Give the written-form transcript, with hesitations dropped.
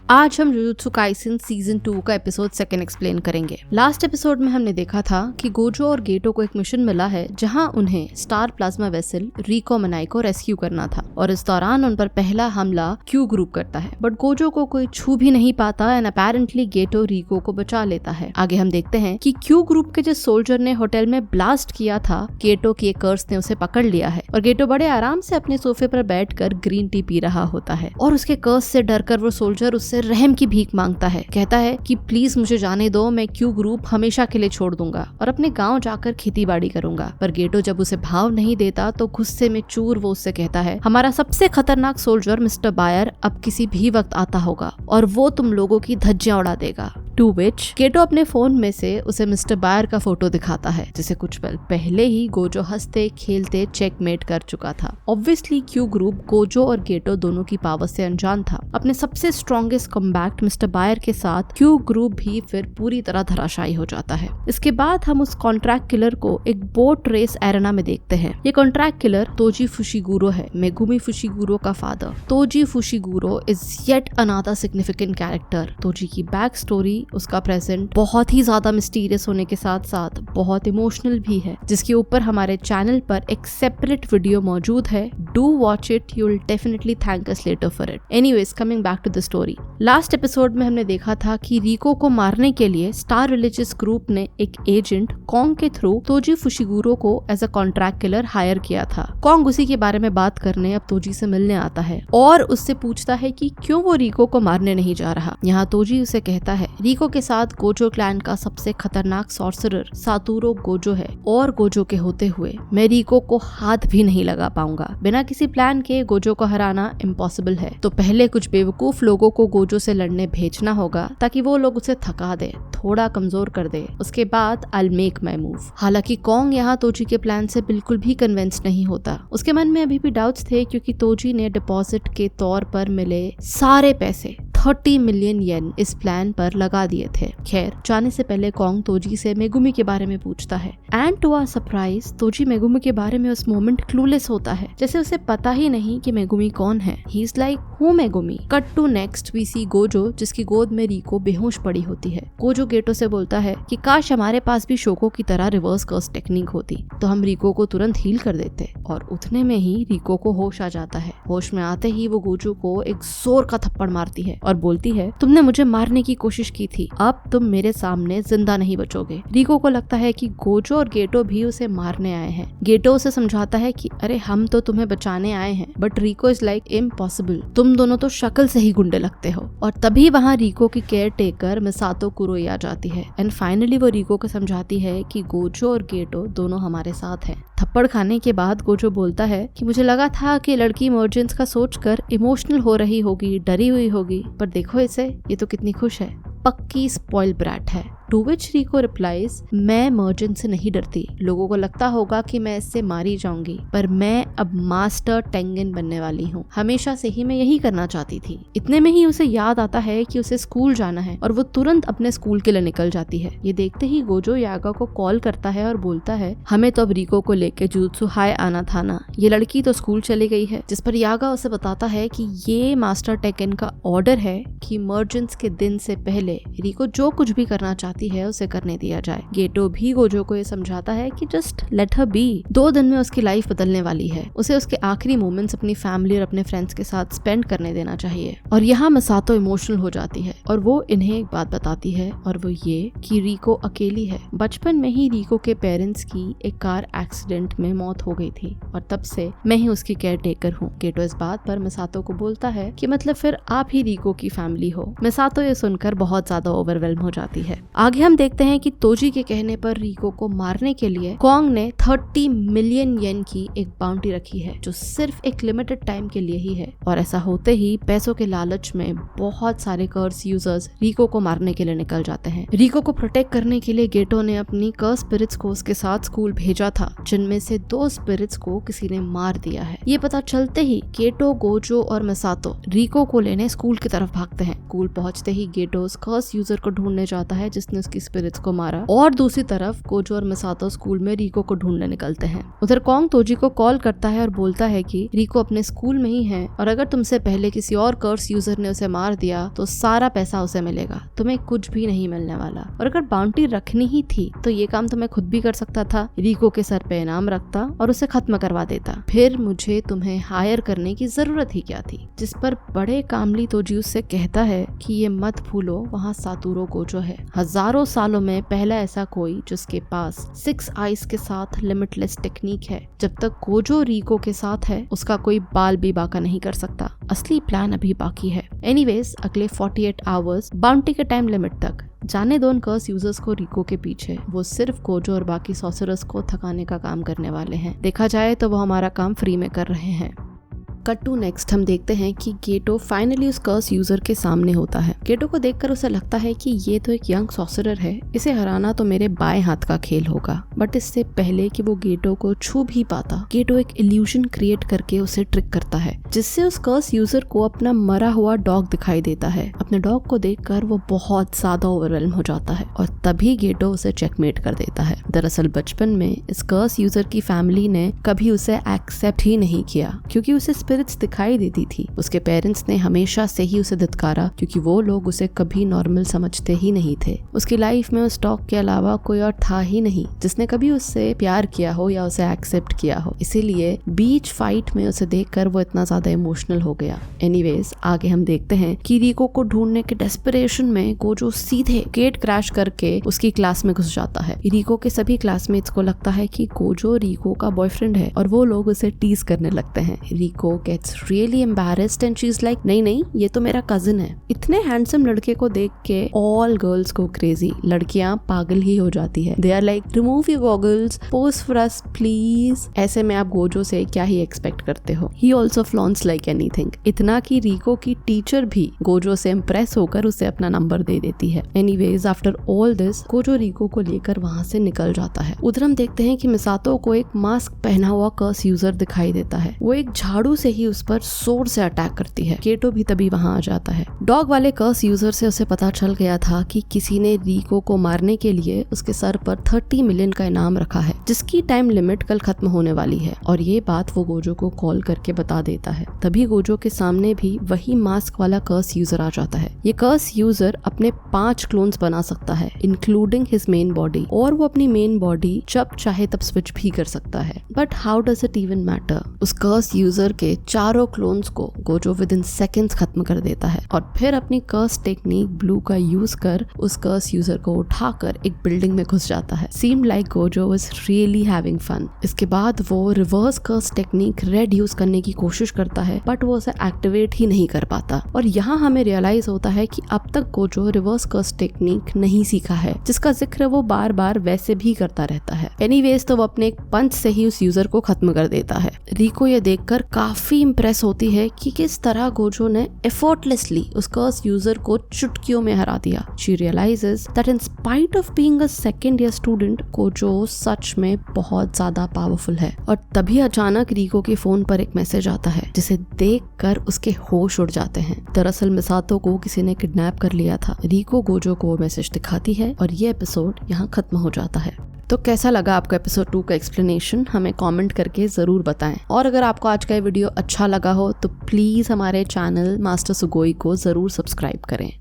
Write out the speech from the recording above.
आज हम jujutsu Kaisen season 2 का एपिसोड 2 एक्सप्लेन करेंगे। लास्ट एपिसोड में हमने देखा था कि गोजो और गेटो को एक मिशन मिला है जहां उन्हें स्टार प्लाज्मा वेसल रिको मनाई को रेस्क्यू करना था और इस दौरान उन पर पहला हमला क्यू ग्रुप करता है, बट गोजो को कोई छू भी नहीं पाता एंड अपेरेंटली गेटो रिको को बचा लेता है। आगे हम देखते हैं कि क्यू ग्रुप के जिस सोल्जर ने होटल में ब्लास्ट किया था, गेटो की एक कर्स ने उसे पकड़ लिया है और गेटो बड़े आराम से अपने सोफे पर बैठकर ग्रीन टी पी रहा होता है और उसके कर्स से डरकर वो सोल्जर उससे रहम की भीख मांगता है। कहता है कि प्लीज मुझे जाने दो, मैं क्यू ग्रुप हमेशा के लिए छोड़ दूंगा और अपने गांव जाकर खेती बाड़ी करूंगा। पर गेटो जब उसे भाव नहीं देता तो गुस्से में चूर वो उससे कहता है, हमारा सबसे खतरनाक सोल्जर मिस्टर बायर अब किसी भी वक्त आता होगा और वो तुम लोगों की धज्जियां उड़ा देगा। टू विच गेटो अपने फोन में से उसे मिस्टर बायर का फोटो दिखाता है जिसे कुछ पल पहले ही गोजो हंसते खेलते चेकमेट कर चुका था। ऑब्वियसली क्यू ग्रुप गोजो और गेटो दोनों की पावर से अनजान था। अपने सबसे स्ट्रॉन्गेस्ट कॉम्बैक्ट मिस्टर बायर के साथ क्यू ग्रुप भी फिर पूरी तरह धराशायी हो जाता है। इसके बाद हम उस कॉन्ट्रैक्ट किलर को एक बोट रेस एरेना में देखते हैं। ये कॉन्ट्रैक्ट किलर तोजी फुशिगुरो है, मेगुमी फुशिगुरो का father. Toji Fushiguro is yet another significant character. Toji की बैक स्टोरी, उसका प्रेजेंट बहुत ही ज्यादा मिस्टीरियस होने के साथ साथ बहुत इमोशनल भी है, जिसके ऊपर हमारे चैनल पर एक सेपरेट वीडियो मौजूद है। Do watch it, you will definitely thank us later for it. Anyways, coming back to the story. Last episode में हमने देखा था कि रिको को मारने के लिए स्टार रिलीजियस ग्रुप ने एक एजेंट कॉन्ग के थ्रू तोजी फुशिगुरो को as a contract killer hire किया था। कॉन्ग उसी के बारे में बात करने अब तोजी से मिलने आता है और उससे पूछता है कि क्यों वो रिको को मारने नहीं जा रहा। यहाँ तोजी उसे कहता है, रिको के साथ गोजो क्लैन का सबसे खतरनाक सॉर्सरर सातुरो गोजो है और गोजो के होते हुए मैं रिको को हाथ भी नहीं लगा पाऊंगा। बिना किसी प्लान के गोजो को हराना इम्पॉसिबल है, तो पहले कुछ बेवकूफ लोगों को गोजो से लड़ने भेजना होगा ताकि वो लोग उसे थका दे, थोड़ा कमजोर कर दे। उसके बाद I will make my move. हालांकि कॉन्ग यहाँ तोजी के प्लान से बिल्कुल भी कन्विंस नहीं होता। उसके मन में अभी भी डाउट्स थे क्योंकि तोजी ने डिपॉजिट के तौर पर मिले सारे पैसे 30 मिलियन येन इस प्लान पर लगा दिए थे। खैर, जाने से पहले कॉन्ग तोजी से मेगुमी के बारे में पूछता है and to our surprise Toji Megumi के बारे में उस मोमेंट क्लूलेस होता है, जैसे उसे पता ही नहीं कि मेगुमी कौन है। He is like, who Megumi? Cut to next we see Gojo, जिसकी गोद में रिको बेहोश पड़ी होती है। गोजो गेटो से बोलता है कि काश हमारे पास भी शोको की तरह रिवर्स कर्स टेक्निक होती तो हम रिको को तुरंत हील कर देते। और उतने में ही रिको को होश आ जाता है। होश में आते ही वो गोजो को एक जोर का थप्पड़ मारती है और बोलती है, तुमने मुझे मारने की कोशिश की थी, अब तुम मेरे सामने जिंदा नहीं बचोगे। रिको को लगता है कि गोजो और गेटो भी उसे मारने आए हैं। गेटो उसे समझाता है कि अरे हम तो तुम्हें बचाने आए हैं, but Riko is like, impossible, तुम दोनों तो शक्ल से ही गुंडे लगते हो। और तभी वहाँ रिको की केयर टेकर मिसातो कुरोई आ जाती है एंड फाइनली वो रिको को समझाती है कि गोजो और गेटो दोनों हमारे साथ हैं। थप्पड़ खाने के बाद गोजो बोलता है कि मुझे लगा था कि लड़की इमरजेंस का सोचकर इमोशनल हो रही होगी, डरी हुई होगी, पर देखो इसे, ये तो कितनी खुश है, पक्की स्पॉइल ब्रैट है। टू विच रिको रिप्लाइज, मैं मर्जन से नहीं डरती। लोगों को लगता होगा कि मैं इससे मारी जाऊंगी, पर मैं अब मास्टर टेंगन बनने वाली हूँ। हमेशा से ही मैं यही करना चाहती थी। इतने में ही उसे याद आता है कि उसे स्कूल जाना है और वो तुरंत अपने स्कूल के लिए निकल जाती है। ये देखते ही गोजो यागा को कॉल करता है और बोलता है, हमें तो अब रिको को लेके जुजुत्सु हाई आना था ना, ये लड़की तो स्कूल चली गई है। जिस पर यागा उसे बताता है कि ये मास्टर टेंगन का ऑर्डर है कि इमरजेंस के दिन से पहले रिको जो कुछ भी करना चाहती है उसे करने दिया जाए। गेटो भी गोजो को ये समझाता है कि जस्ट लेट हर बी। 2 दिन में उसकी लाइफ बदलने वाली है, उसे उसके आखिरी मोमेंट्स अपनी फैमिली और अपने फ्रेंड्स के साथ स्पेंड करने देना चाहिए। और यहाँ मिसातो इमोशनल हो जाती है और वो इन्हें एक बात बताती है और वो ये कि रिको अकेली है। बचपन में ही रिको के पेरेंट्स की एक कार एक्सीडेंट में मौत हो गई थी और तब से मैं ही उसकी केयर टेकर हूँ। गेटो इस बात पर मिसातो को बोलता है कि मतलब फिर आप ही रिको की फैमिली हो। मिसातो ये सुनकर बहुत ज्यादा ओवरवेल्म हो जाती है। आगे हम देखते हैं कि तोजी के कहने पर रिको को मारने के लिए कॉन्ग ने 30 मिलियन येन की एक बाउंटी रखी है जो सिर्फ एक लिमिटेड टाइम के लिए ही है। और ऐसा होते ही पैसों के लालच में बहुत सारे कर्स यूजर्स रिको को मारने के लिए निकल जाते हैं। रिको को प्रोटेक्ट करने के लिए गेटो ने अपनी कर्स स्पिरिट्स को उसके साथ स्कूल भेजा था, जिनमें से 2 स्पिरिट्स को किसी ने मार दिया है। ये पता चलते ही गेटो, गोजो और मिसातो रिको को लेने स्कूल की तरफ भागते हैं। स्कूल पहुंचते ही गेटो कर्स यूजर को ढूंढने जाता है जिसने ने उसकी स्पिरिट्स को मारा। और दूसरी तरफ गोजो और मिसातो स्कूल में रिको को ढूंढने निकलते हैं। उधर कॉन्ग तोजी को कॉल करता है और बोलता है कि रिको अपने स्कूल में ही है और अगर तुमसे पहले किसी और कर्स यूजर ने उसे मार दिया तो सारा पैसा उसे मिलेगा, तुम्हें कुछ भी नहीं मिलने वाला। और अगर बाउंटी रखनी ही थी तो ये काम तो मैं खुद भी कर सकता था, रिको के सर पे इनाम रखता और उसे खत्म करवा देता, फिर मुझे तुम्हें हायर करने की जरूरत ही क्या थी। जिस पर बड़े कामली तोजी उससे कहता है कि ये मत भूलो वहाँ सातोरू गोजो है, हजारों सालों में पहला ऐसा कोई जिसके पास 6 आइज के साथ लिमिटलेस टेक्निक है। जब तक गोजो रिको के साथ है उसका कोई बाल भी बाका नहीं कर सकता। असली प्लान अभी बाकी है। एनीवेज अगले 48 आवर्स बाउंटी के टाइम लिमिट तक जाने दो उन कर्स यूजर्स को रिको के पीछे। वो सिर्फ गोजो और बाकी सॉर्सरर्स को थकाने का काम करने वाले हैं। देखा जाए तो वो हमारा काम फ्री में कर रहे हैं। कट टू नेक्स्ट हम देखते हैं कि गेटो फाइनली उस कर्स यूजर के सामने होता है। गेटो को देखकर उसे लगता है कि ये तो एक यंग सॉर्सरर है, इसे हराना तो मेरे बाएं हाथ का खेल होगा। बट इससे पहले कि वो गेटो को छू भी पाता, गेटो एक इल्यूजन क्रिएट करके उसे ट्रिक करता है जिससे उस कर्स यूजर को अपना मरा हुआ डॉग दिखाई देता है। अपने डॉग को देखकर वो बहुत ज्यादा ओवरवेल्म हो जाता है और तभी गेटो उसे चेकमेट कर देता है। दरअसल बचपन में इस कर्स यूजर की फैमिली ने कभी उसे एक्सेप्ट ही नहीं किया क्योंकि उसे दिखाई देती थी। उसके पेरेंट्स ने हमेशा से ही उसे धिक्कारा क्योंकि वो लोग उसे कभी नॉर्मल समझते ही नहीं थे। उसकी लाइफ में उस डॉग के अलावा कोई और था ही नहीं जिसने कभी उससे प्यार किया हो या उसे एक्सेप्ट किया हो। इसीलिए बीच फाइट में उसे देखकर वो इतना ज्यादा इमोशनल हो गया। एनीवेज आगे हम देखते हैं कि रिको को ढूंढने के डेस्परेशन में गोजो सीधे गेट क्रैश करके उसकी क्लास में घुस जाता है। रिको के सभी क्लासमेट्स को लगता है कि गोजो रिको का बॉयफ्रेंड है और वो लोग उसे टीज करने लगते हैं। रिको gets really embarrassed and she's like नहीं ये तो मेरा कजिन है। इतने हैंडसम लड़के को देख के all girls go crazy, लड़कियां पागल ही हो जाती है। They are like remove your goggles, pose for us please। ऐसे में आप गोजो से क्या ही एक्सपेक्ट करते हो। He also flaunts like anything, इतना कि रिको की टीचर भी गोजो से इम्प्रेस होकर उसे अपना नंबर दे देती है। Anyways after all this Gojo Riko को लेकर वहाँ से निकल जाता है। उधर हम देखते हैं कि मिसातो को एक मास्क पहना हुआ कर्स यूजर दिखाई देता है। वो एक झाड़ू से ही उस पर सोर्ड से अटैक करती है। गेटो भी तभी वहां आ जाता है। डॉग वाले कर्स यूजर से उसे पता चल गया था कि किसी ने रिको को मारने के लिए उसके सर पर 30 मिलियन का इनाम रखा है जिसकी टाइम लिमिट कल खत्म होने वाली है और ये बात वो गोजो को कॉल करके बता देता है। तभी गोजो के सामने भी वही मास्क वाला कर्स यूजर आ जाता है। ये कर्स यूजर अपने 5 क्लोन्स बना सकता है इंक्लूडिंग हिज मेन बॉडी और वो अपनी मेन बॉडी जब चाहे तब स्विच भी कर सकता है। But how does it even matter? उस कर्स यूजर के चारों क्लोन्स को गोजो विद इन सेकेंड्स खत्म कर देता है और फिर अपनी कर्स टेक्निक ब्लू का यूज कर उस कर्स यूजर को उठाकर एक बिल्डिंग में घुस जाता है। Seem like Gojo was really having fun. इसके बाद वो reverse curse technique red use करने की कोशिश करता है बट वो उसे एक्टिवेट ही नहीं कर पाता और यहाँ हमें रियलाइज होता है कि अब तक गोजो रिवर्स कर्स टेक्निक नहीं सीखा है जिसका जिक्र वो बार बार वैसे भी करता रहता है। एनीवेज तो वो अपने एक पंच से ही उस यूजर को खत्म कर देता है। रिको ये देखकर काफी इम्प्रेस होती है कि किस तरह गोजो ने एफर्टलेसली उस कर्स यूजर को चुटकियों में हरा दिया। She realises that in spite of being a second year student Gojo सच में बहुत ज्यादा पावरफुल है। और तभी अचानक रिको के फोन पर एक मैसेज आता है जिसे देखकर उसके होश उड़ जाते हैं। दरअसल मिसातो को किसी ने किडनैप कर लिया था। रिको गोजो को मैसेज दिखाती है और ये एपिसोड यहाँ खत्म हो जाता है। तो कैसा लगा आपको एपिसोड 2 का एक्सप्लेनेशन? हमें कमेंट करके जरूर बताएं। और अगर आपको आज का वीडियो अच्छा लगा हो तो प्लीज हमारे चैनल मास्टर सुगोई को जरूर सब्सक्राइब करें।